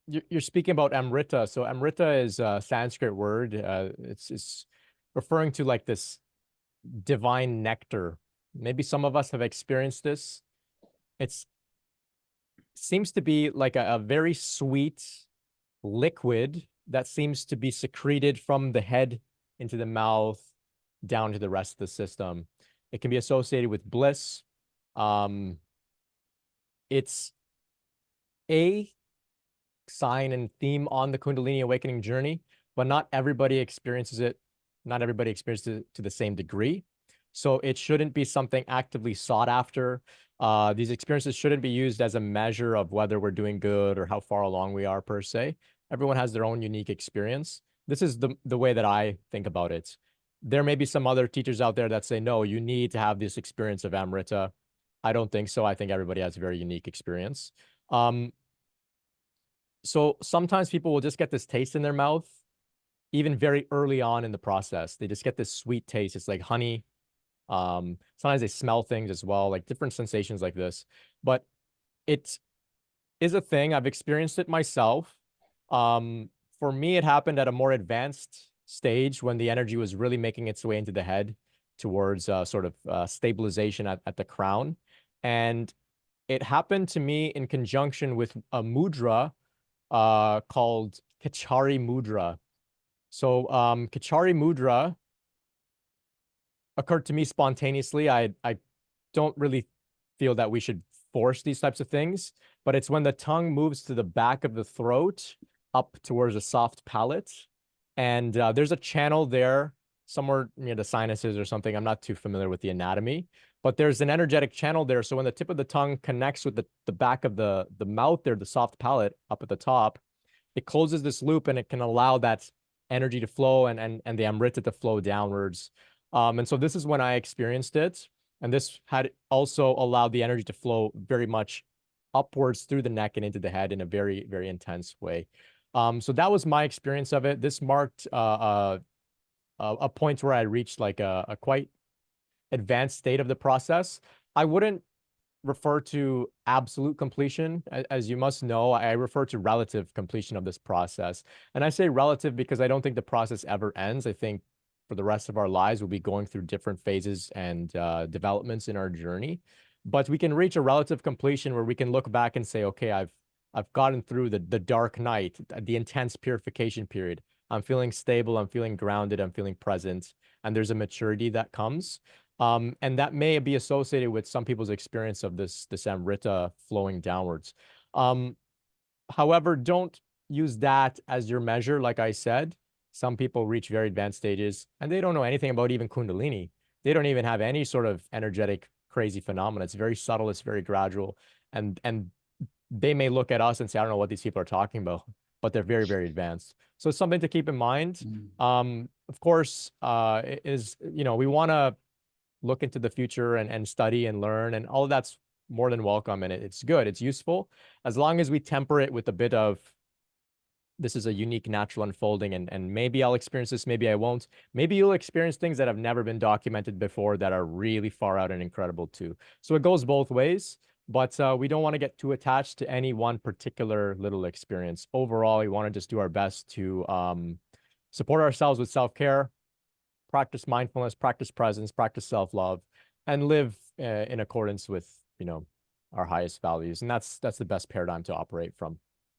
you're speaking about Amrita. So Amrita is a Sanskrit word. It's referring to like this divine nectar. Maybe some of us have experienced this. It's seems to be like a very sweet liquid that seems to be secreted from the head into the mouth down to the rest of the system. It can be associated with bliss. Um, it's a sign and theme on the Kundalini awakening journey, but not everybody experiences it. Not everybody experiences it to the same degree. So it shouldn't be something actively sought after. These experiences shouldn't be used as a measure of whether we're doing good or how far along we are per se. Everyone has their own unique experience. This is the way that I think about it. There may be some other teachers out there that say, no, you need to have this experience of Amrita. I don't think so. I think everybody has a very unique experience. So sometimes people will just get this taste in their mouth, even very early on in the process. They just get this sweet taste. It's like honey. Sometimes they smell things as well, like different sensations like this. But it is a thing. I've experienced it myself. For me, it happened at a more advanced stage when the energy was really making its way into the head towards sort of stabilization at the crown. And it happened to me in conjunction with a mudra called Kachari Mudra. So Kachari Mudra occurred to me spontaneously. I don't really feel that we should force these types of things, but it's when the tongue moves to the back of the throat up towards a soft palate. And there's a channel there somewhere near the sinuses or something. I'm not too familiar with the anatomy, but there's an energetic channel there. So when the tip of the tongue connects with the back of the mouth there, the soft palate up at the top, it closes this loop and it can allow that energy to flow and the Amrita to flow downwards. And so this is when I experienced it. And this had also allowed the energy to flow very much upwards through the neck and into the head in a very, very intense way. So that was my experience of it. This marked a point where I reached like a quite advanced state of the process. I wouldn't refer to absolute completion. As you must know, I refer to relative completion of this process. And I say relative because I don't think the process ever ends. I think for the rest of our lives, we'll be going through different phases and developments in our journey. But we can reach a relative completion where we can look back and say, okay, I've gotten through the dark night, the intense purification period. I'm feeling stable, I'm feeling grounded, I'm feeling present, and there's a maturity that comes. And that may be associated with some people's experience of this Amrita flowing downwards. However, don't use that as your measure. Like I said, some people reach very advanced stages and they don't know anything about even Kundalini. They don't even have any sort of energetic crazy phenomena. It's very subtle, it's very gradual. And they may look at us and say, I don't know what these people are talking about, but they're very, very advanced. So it's something to keep in mind. Of course, we want to look into the future and study and learn, and all of that's more than welcome. And it's good, it's useful, as long as we temper it with a bit of, this is a unique natural unfolding, and maybe I'll experience this, maybe I won't. Maybe you'll experience things that have never been documented before that are really far out and incredible too. So it goes both ways, but we don't want to get too attached to any one particular little experience. Overall, we want to just do our best to support ourselves with self-care, practice mindfulness, practice presence, practice self-love, and live in accordance with, our highest values. And that's the best paradigm to operate from.